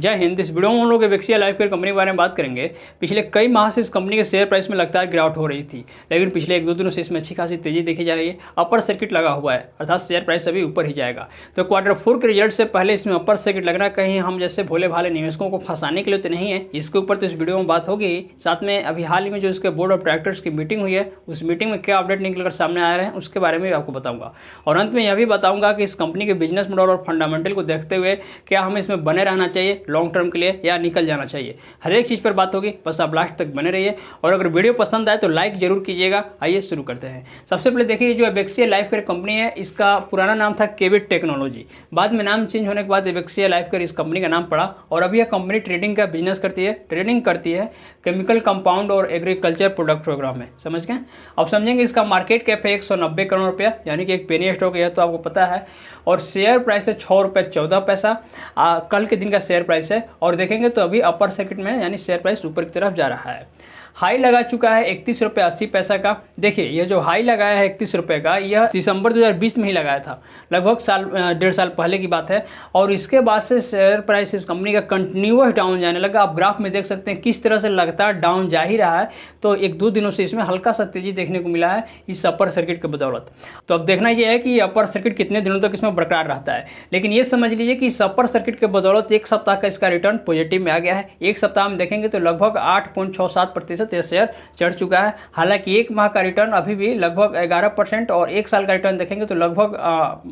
जय हिंद। इस वीडियो में हम लोग एवेक्सिया लाइफ केयर कंपनी के बारे में बात करेंगे। पिछले कई माह से इस कंपनी के शेयर प्राइस में लगातार गिरावट हो रही थी, लेकिन पिछले एक दो दिनों से इसमें अच्छी खासी तेजी देखी जा रही है। अपर सर्किट लगा हुआ है, अर्थात शेयर प्राइस अभी ऊपर ही जाएगा। तो Q4 के रिजल्ट से पहले इसमें अपर सर्किट लगना कहीं हम जैसे भोले भाले निवेशकों को फंसाने के लिए तो नहीं है। इसके ऊपर तो इस वीडियो में बात होगी। साथ में अभी हाल ही में जो इसके बोर्ड ऑफ डायरेक्टर्स की मीटिंग हुई है, उस मीटिंग में क्या अपडेट निकल कर सामने आ रहे हैं उसके बारे में आपको बताऊंगा। और अंत में यह भी बताऊंगा कि इस कंपनी के बिजनेस मॉडल और फंडामेंटल को देखते हुए क्या हमें इसमें बने रहना चाहिए लॉन्ग टर्म के लिए या निकल जाना चाहिए। हर एक चीज़ पर बात होगी, बस आप लास्ट तक बने रहिए। और अगर वीडियो पसंद आए तो लाइक जरूर कीजिएगा। आइए शुरू करते हैं। सबसे पहले देखिए, जो एवेक्सिया लाइफ केयर कंपनी है, इसका पुराना नाम था केविट टेक्नोलॉजी। बाद में नाम चेंज होने के बाद एवेक्सिया लाइफ केयर इस कंपनी का नाम पड़ा। और अभी यह कंपनी ट्रेडिंग का बिजनेस करती है, ट्रेडिंग करती है केमिकल कंपाउंड और एग्रीकल्चर प्रोडक्ट प्रोग्राम में। समझ गए? अब समझेंगे। इसका मार्केट कैप है 190 करोड़ रुपया, यानी कि एक पेनी स्टॉक है, तो आपको पता है। और शेयर प्राइस है 6 रुपये 14 पैसा। कल के दिन का शेयर प्राइस है। और देखेंगे तो अभी अपर सर्किट में यानी शेयर प्राइस ऊपर की तरफ जा रहा है। हाई लगा चुका है 31 रुपये 80 पैसा का। देखिए, यह जो हाई लगाया है 31 रुपये का, यह दिसंबर 2020 में ही लगाया था, लगभग डेढ़ साल पहले की बात है। और इसके बाद से शेयर प्राइस इस कंपनी का कंटिन्यूअस डाउन जाने लगा। आप ग्राफ में देख सकते हैं किस तरह से लगातार डाउन जा ही रहा है। तो एक दो दिनों से इसमें हल्का सा तेजी देखने को मिला है इस अपर सर्किट के बदौलत। तो अब देखना यह है कि अपर सर्किट कितने दिनों तक इसमें बरकरार रहता है। लेकिन ये समझ लीजिए कि इस अपर सर्किट के बदौलत एक सप्ताह का इसका रिटर्न पॉजिटिव में आ गया है। एक सप्ताह में देखेंगे तो लगभग 8.67% यह शेयर चढ़ चुका है। हालांकि एक माह का रिटर्न अभी भी लगभग 11% और एक साल का रिटर्न देखेंगे तो लगभग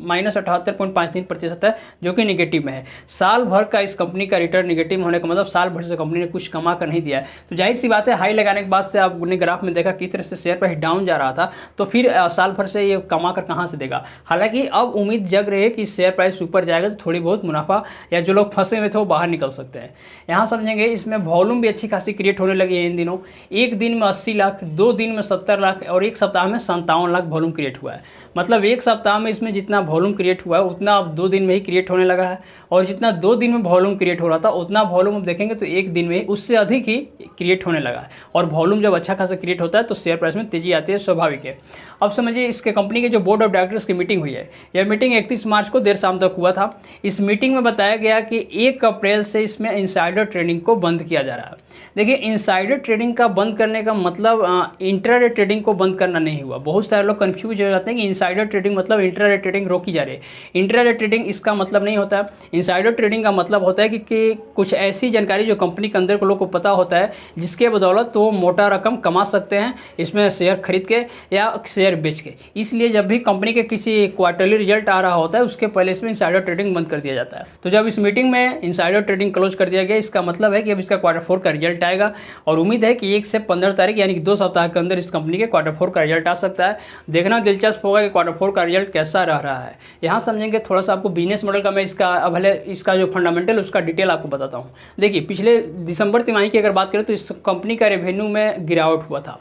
-78.53% है, जो कि निगेटिव में है। साल भर का इस कंपनी का रिटर्न निगेटिव होने का मतलब साल भर से कंपनी ने कुछ कमा कर नहीं दिया है। तो जाहिर सी बात है, हाई लगाने के बाद से आपने ग्राफ में देखा किस तरह से शेयर प्राइस डाउन जा रहा था, तो फिर साल भर से ये कमा कर कहाँ से देगा। हालांकि अब उम्मीद जग रही है कि शेयर प्राइस ऊपर जाएगा तो थोड़ी बहुत मुनाफा या जो लोग फंसे हुए थे वो बाहर निकल सकते हैं। यहाँ समझेंगे, इसमें वॉल्यूम भी अच्छी खासी क्रिएट होने लगी है इन दिनों। एक दिन में 80 लाख, 2 दिन में 70 लाख और एक सप्ताह में 57 लाख वॉल्यूम क्रिएट हुआ है। मतलब एक सप्ताह में इसमें जितना वॉल्यूम क्रिएट हुआ है उतना अब 2 दिन में ही क्रिएट होने लगा है। और जितना 2 दिन में वॉल्यूम क्रिएट हो रहा था उतना वॉल्यूम अब देखेंगे तो एक दिन में ही उससे अधिक ही क्रिएट होने लगा है। और वॉल्यूम जब अच्छा खासा क्रिएट होता है तो शेयर प्राइस में तेजी आती है, स्वाभाविक है। अब समझिए, इसके कंपनी के जो बोर्ड ऑफ डायरेक्टर्स की मीटिंग हुई है, यह मीटिंग 31 मार्च को देर शाम तक हुआ था। इस मीटिंग में बताया गया कि 1 अप्रैल से इसमें इनसाइडर ट्रेडिंग को बंद किया जा रहा है। देखिए, इनसाइडर ट्रेडिंग का बंद करने का मतलब इंट्राडे ट्रेडिंग को बंद करना नहीं हुआ। बहुत सारे लोग कंफ्यूज हो जाते हैं कि इनसाइडर ट्रेडिंग मतलब इंट्राडे ट्रेडिंग रोकी जा रही है। इंट्राडे ट्रेडिंग इसका मतलब नहीं होता है। इनसाइडर ट्रेडिंग का मतलब होता है कि कुछ ऐसी जानकारी जो कंपनी के अंदर के लोग को पता होता है, जिसके बदौलत वो मोटा रकम कमा सकते हैं इसमें शेयर खरीद के या शेयर बेच के। इसलिए जब भी कंपनी के किसी क्वार्टरली रिजल्ट आ रहा होता है उसके पहले इसमें इनसाइडर ट्रेडिंग बंद कर दिया जाता है। तो जब इस मीटिंग में इनसाइडर ट्रेडिंग क्लोज कर दिया गया, इसका मतलब है कि अब इसका Q4 का रिजल्ट आएगा। और उम्मीद है कि 1 से 15 तारीख यानी कि 2 सप्ताह के अंदर इस कंपनी के Q4 का रिजल्ट आ सकता है। देखना दिलचस्प होगा कि Q4 का रिजल्ट कैसा रह रहा है। यहाँ समझेंगे थोड़ा सा आपको बिजनेस मॉडल का मैं इसका जो फंडामेंटल उसका डिटेल आपको बताता हूँ। देखिए, पिछले दिसंबर तिमाही की अगर बात करें तो इस कंपनी का रेवेन्यू में गिरावट हुआ था।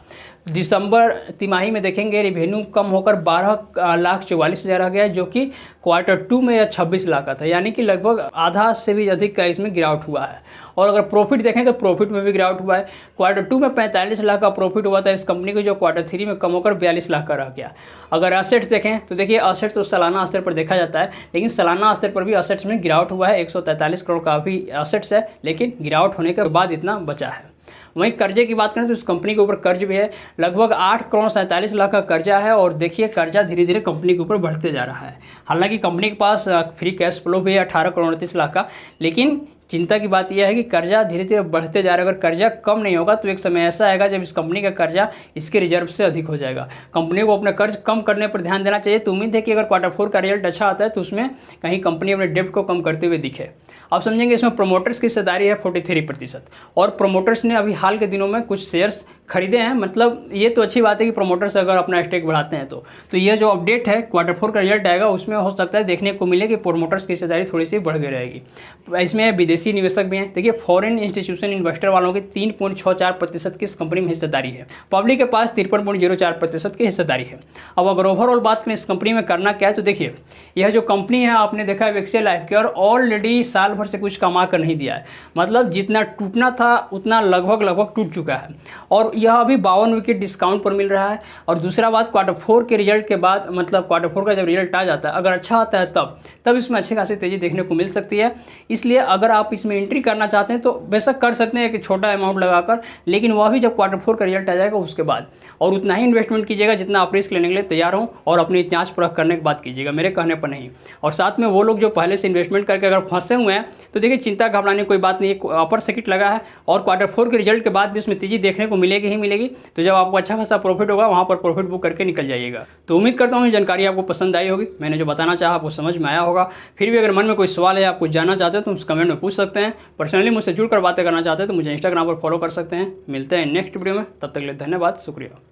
दिसंबर तिमाही में देखेंगे रेवेन्यू कम होकर 12,44,000 आ गया, जो कि Q2 में 26 लाख का था, यानी कि लगभग आधा से भी अधिक का इसमें गिरावट हुआ है। और अगर प्रॉफिट देखें तो प्रॉफिट में भी गिरावट हुआ है। Q2 में 45 लाख का प्रॉफिट हुआ था इस कंपनी को, जो Q3 में कम होकर 42 लाख का रह गया। अगर असेट्स देखें तो देखिए, असेट्स तो सालाना स्तर पर देखा जाता है, लेकिन सालाना स्तर पर भी असेट्स में गिरावट हुआ है। 143 करोड़ का भी असेट्स है, लेकिन गिरावट होने के बाद इतना बचा है। वहीं कर्जे की बात करें तो इस कंपनी के ऊपर कर्ज भी है, लगभग 8 करोड़ 47 लाख का कर्जा है। और देखिए, कर्जा धीरे धीरे कंपनी के ऊपर बढ़ते जा रहा है। हालांकि कंपनी के पास फ्री कैश फ्लो भी है 18 करोड़ 29 लाख का, लेकिन चिंता की बात यह है कि कर्जा धीरे धीरे बढ़ते जा रहा है। अगर कर्जा कम नहीं होगा तो एक समय ऐसा आएगा जब इस कंपनी का कर्जा इसके रिजर्व से अधिक हो जाएगा। कंपनी को अपना कर्ज कम करने पर ध्यान देना चाहिए। तो उम्मीद है कि अगर Q4 का रिजल्ट अच्छा आता है तो उसमें कहीं कंपनी अपने डेब्ट को कम करते हुए दिखे। अब समझेंगे, इसमें प्रोमोटर्स की हिस्सेदारी है 43%। और प्रोमोटर्स ने अभी हाल के दिनों में कुछ शेयर्स खरीदे हैं। मतलब ये तो अच्छी बात है कि प्रोमोटर्स अगर अपना स्टेक बढ़ाते हैं तो ये जो अपडेट है Q4 का रिजल्ट आएगा उसमें हो सकता है देखने को मिले कि प्रोमोटर्स की हिस्सेदारी थोड़ी सी बढ़ गई रहेगी। इसमें विदेशी निवेशक भी हैं। देखिए, फॉरेन इंस्टीट्यूशन इन्वेस्टर वालों की 3.64% की इस कंपनी में हिस्सेदारी है। पब्लिक के पास 53.04% की हिस्सेदारी है। अब अगर ओवरऑल बात करें इस कंपनी में करना क्या है, तो देखिए, यह जो कंपनी है आपने देखा एवेक्सिया लाइफ केयर ऑलरेडी साल साल भर से कुछ कमा कर नहीं दिया है। मतलब जितना टूटना था उतना लगभग टूट चुका है और यह अभी 52 विकेट डिस्काउंट पर मिल रहा है। और दूसरा बात, क्वार्टर 4 के रिजल्ट के बाद, मतलब क्वार्टर 4 का जब रिजल्ट आ जाता है, अगर अच्छा आता है तब इसमें अच्छी खासी तेज़ी देखने को मिल सकती है। इसलिए अगर आप इसमें एंट्री करना चाहते हैं तो बेशक कर सकते हैं, एक छोटा अमाउंट लगाकर, लेकिन वह भी जब क्वार्टर 4 का रिजल्ट आ जाएगा उसके बाद। और उतना ही इन्वेस्टमेंट कीजिएगा जितना आप रिस्क लेने के लिए तैयार हो, और अपनी जांच परख करने के बाद कीजिएगा, मेरे कहने पर नहीं। और साथ में वो लोग जो पहले से इन्वेस्टमेंट करके अगर फंसे हुए हैं तो देखिए, चिंता घबराने कोई बात नहीं है। अपर सर्किट लगा है और क्वार्टर 4 के रिजल्ट के बाद भी इसमें तेजी देखने को मिलेगी ही मिलेगी। तो जब आपको अच्छा खासा प्रॉफिट होगा वहाँ पर प्रॉफिट बुक करके निकल जाइएगा। तो उम्मीद करता हूँ ये जानकारी आपको पसंद आई होगी, मैंने जो बताना चाहा आपको समझ में आया होगा। फिर भी अगर मन में कोई सवाल है, आप कुछ जानना चाहते हो तो कमेंट में पूछ सकते हैं। पर्सनली मुझसे जुड़कर बातें करना चाहते हैं तो मुझे इंस्टाग्राम पर फॉलो कर सकते हैं। मिलते हैं नेक्स्ट वीडियो में, तब तक के लिए धन्यवाद, शुक्रिया।